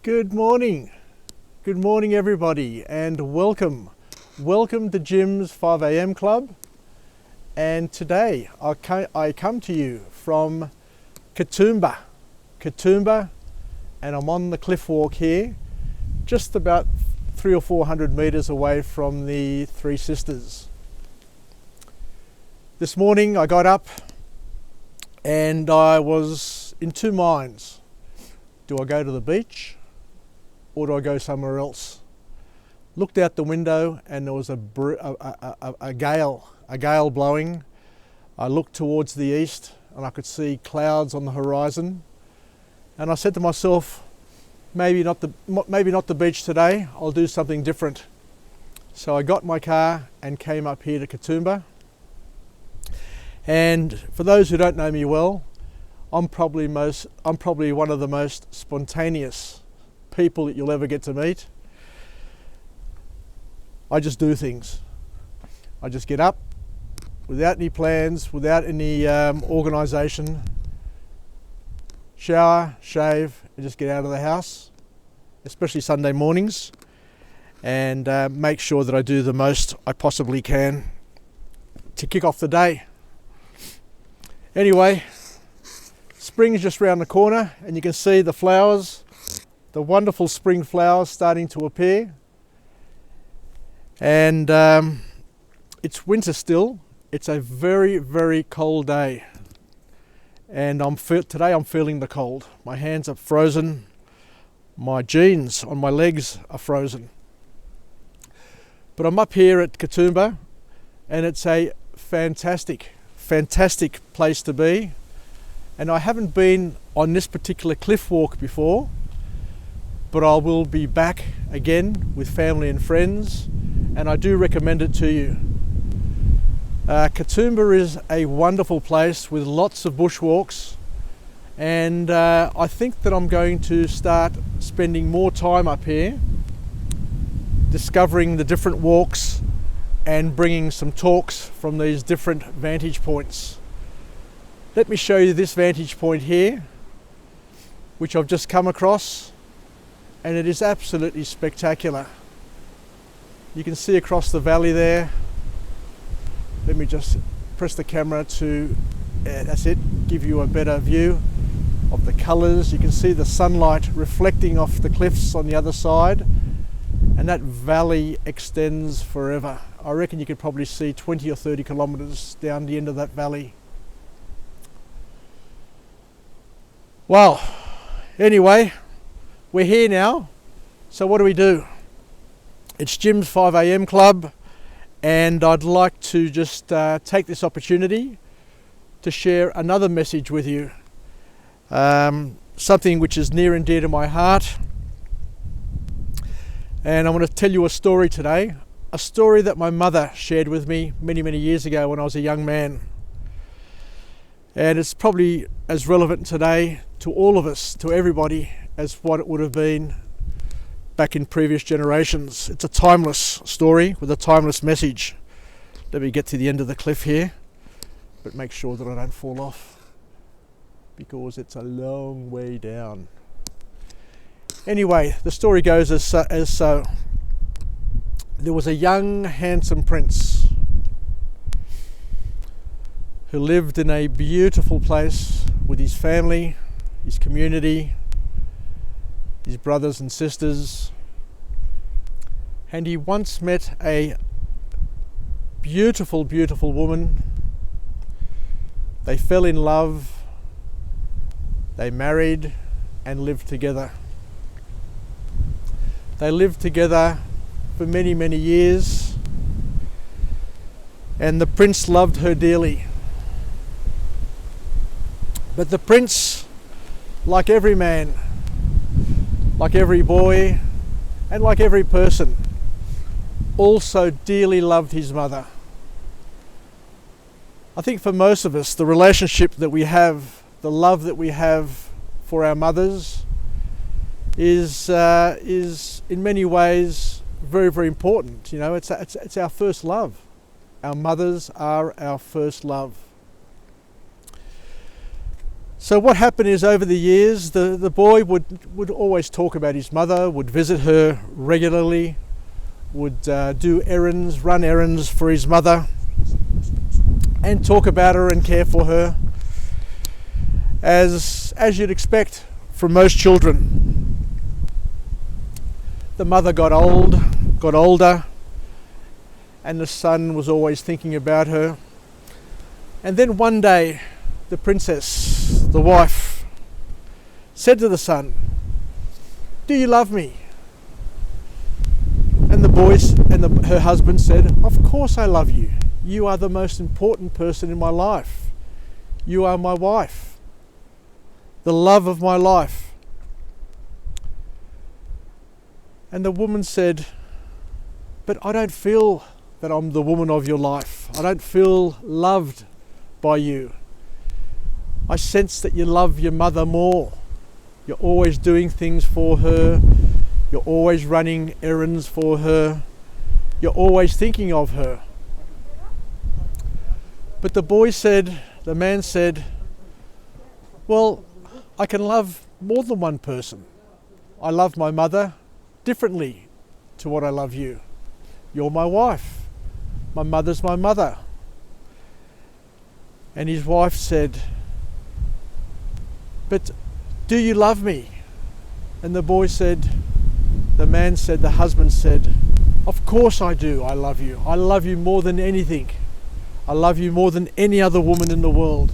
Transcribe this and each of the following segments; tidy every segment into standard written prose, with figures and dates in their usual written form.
Good morning. Good morning everybody, and welcome. Welcome to Jim's 5am Club. And today I come to you from Katoomba, and I'm on the cliff walk here, just about 300 or 400 meters away from the Three Sisters. This morning I got up and I was in two minds. Do I go to the beach or do I go somewhere else? Looked out the window and there was a gale blowing. I looked towards the east and I could see clouds on the horizon. And I said to myself, maybe not the beach today, I'll do something different. So I got my car and came up here to Katoomba. And for those who don't know me well, I'm probably one of the most spontaneous people that you'll ever get to meet. I just do things. I just get up without any plans, without any organisation, shower, shave, and just get out of the house, especially Sunday mornings, and make sure that I do the most I possibly can to kick off the day. Anyway, spring's just round the corner and you can see the flowers, the wonderful spring flowers starting to appear. And it's winter still. It's a very, very cold day. And today I'm feeling the cold. My hands are frozen. My jeans on my legs are frozen. But I'm up here at Katoomba and it's a fantastic place to be. And I haven't been on this particular cliff walk before, but I will be back again with family and friends, and I do recommend it to you. Katoomba is a wonderful place with lots of bushwalks, and I think that I'm going to start spending more time up here discovering the different walks and bringing some talks from these different vantage points. Let me show you this vantage point here, which I've just come across, and it is absolutely spectacular. You can see across the valley there. Let me just press the camera to, that's it, give you a better view of the colours. You can see the sunlight reflecting off the cliffs on the other side, and that valley extends forever. I reckon you could probably see 20 or 30 kilometres down the end of that valley. Well, anyway, we're here now, so what do? It's Jim's 5am Club, and I'd like to just take this opportunity to share another message with you, something which is near and dear to my heart. And I'm going to tell you a story today, a story that my mother shared with me many years ago when I was a young man. And it's probably as relevant today to all of us, to everybody, as what it would have been back in previous generations. It's a timeless story with a timeless message. Let me get to the end of the cliff here, but make sure that I don't fall off, because it's a long way down. Anyway, the story goes as so. There was a young, handsome prince who lived in a beautiful place with his family, his community, his brothers and sisters. And he once met a beautiful woman. They fell in love, they married and lived together. They lived together for many years, and the prince loved her dearly. But the prince, like every man, like every boy, and like every person, also dearly loved his mother. I think for most of us, the relationship that we have, the love that we have for our mothers is in many ways very important. You know, it's our first love. Our mothers are our first love. So what happened is, over the years, the boy would always talk about his mother, would visit her regularly, would do errands, run errands for his mother, and talk about her and care for her, as you'd expect from most children. The mother got older, and the son was always thinking about her. And then one day, the princess, the wife, said to the son, "Do you love me?" And her husband said, "Of course I love you. You are the most important person in my life. You are my wife, the love of my life." And the woman said, "But I don't feel that I'm the woman of your life. I don't feel loved by you. I sense that you love your mother more. You're always doing things for her. You're always running errands for her. You're always thinking of her." But the man said, "Well, I can love more than one person. I love my mother differently to what I love you. You're my wife. My mother's my mother." And his wife said, "But do you love me?" And the husband said, "Of course I do. I love you. I love you more than anything. I love you more than any other woman in the world."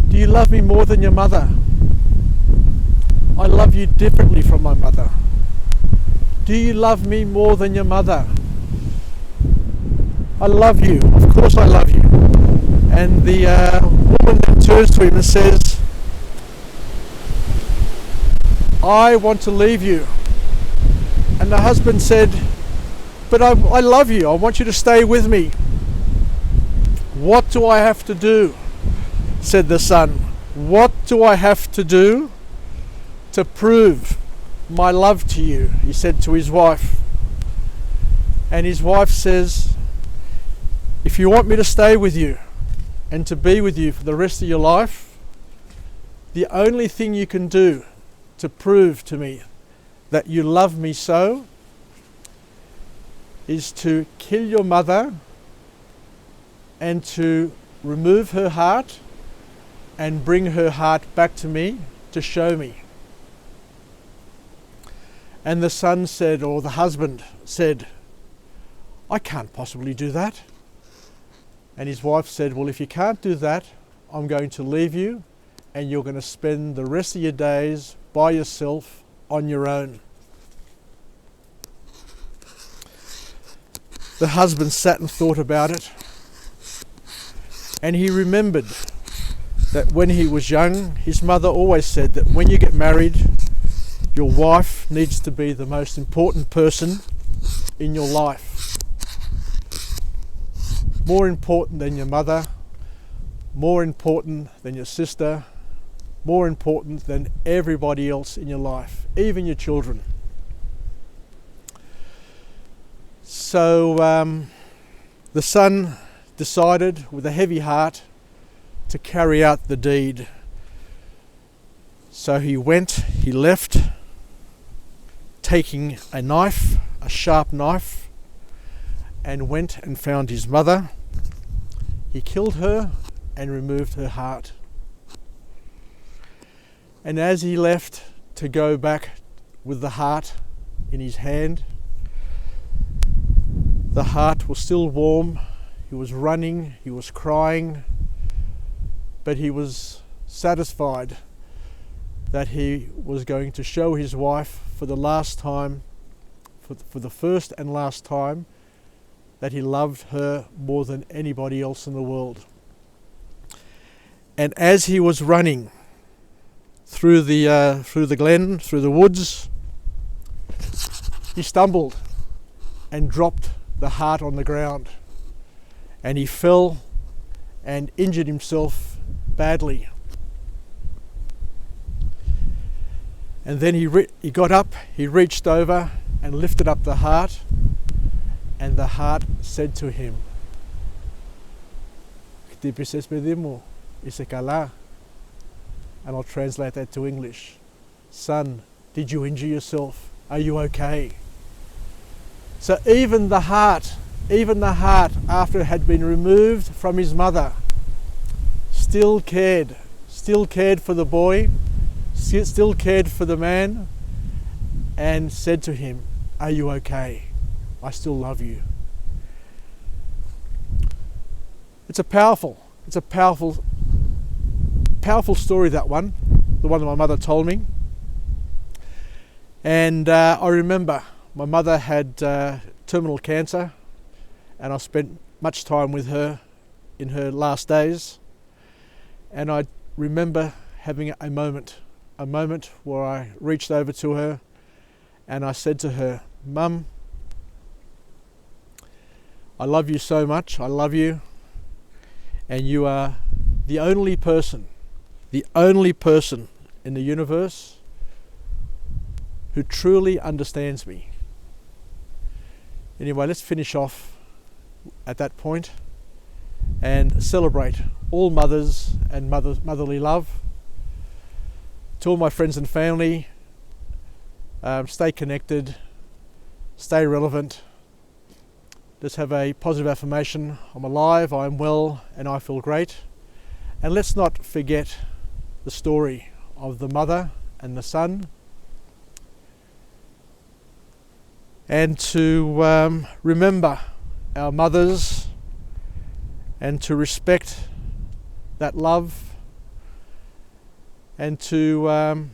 "Do you love me more than your mother?" "I love you differently from my mother." "Do you love me more than your mother?" "I love you. Of course I love you." And the woman then turns to him and says, "I want to leave you." And the husband said, "But I love you. I want you to stay with me." "What do I have to do?" said the son. "What do I have to do to prove my love to you?" he said to his wife. And his wife says, "If you want me to stay with you and to be with you for the rest of your life, the only thing you can do to prove to me that you love me so is to kill your mother and to remove her heart and bring her heart back to me to show me." And the husband said, "I can't possibly do that." And his wife said, "Well, if you can't do that, I'm going to leave you and you're going to spend the rest of your days by yourself on your own." The husband sat and thought about it, and he remembered that when he was young, his mother always said that when you get married, your wife needs to be the most important person in your life. More important than your mother, more important than your sister, more important than everybody else in your life, even your children. So the son decided with a heavy heart to carry out the deed. So he left, taking a sharp knife, and went and found his mother. He killed her and removed her heart. And as he left to go back with the heart in his hand, the heart was still warm. He was running, he was crying, but he was satisfied that he was going to show his wife for the last time, for the first and last time, that he loved her more than anybody else in the world. And as he was running through the glen, through the woods, he stumbled and dropped the heart on the ground, and he fell and injured himself badly. And then he got up, he reached over and lifted up the heart, and the heart said to him, "¿Te piensas pedir mo? Isekala. And I'll translate that to English. Son, did you injure yourself? Are you okay? So even the heart after it had been removed from his mother, still cared for the boy, still cared for the man, and said to him, are you okay? I still love you. It's a powerful story, that one, the one that my mother told me. And I remember my mother had terminal cancer, and I spent much time with her in her last days. And I remember having a moment where I reached over to her and I said to her, Mum, I love you so much, I love you, and you are the only person in the universe who truly understands me. Anyway, let's finish off at that point and celebrate all mothers and motherly love. To all my friends and family, stay connected, stay relevant. Let's have a positive affirmation. I'm alive, I'm well, and I feel great. And let's not forget the story of the mother and the son, and to remember our mothers and to respect that love, and to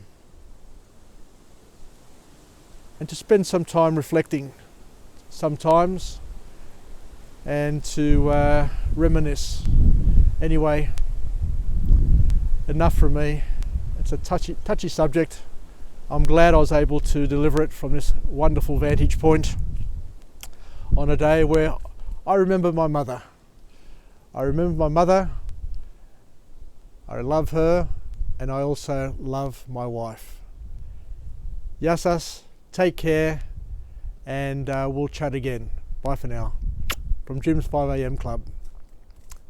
spend some time reflecting sometimes, and to reminisce. Anyway, enough from me. It's a touchy subject. I'm glad I was able to deliver it from this wonderful vantage point on a day where I remember my mother. I love her, and I also love my wife. Yasas, take care, and we'll chat again. Bye for now. From Jim's 5am Club.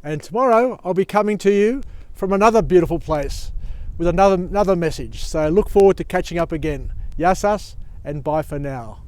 And tomorrow I'll be coming to you from another beautiful place with another message. So look forward to catching up again. Yasas, and bye for now.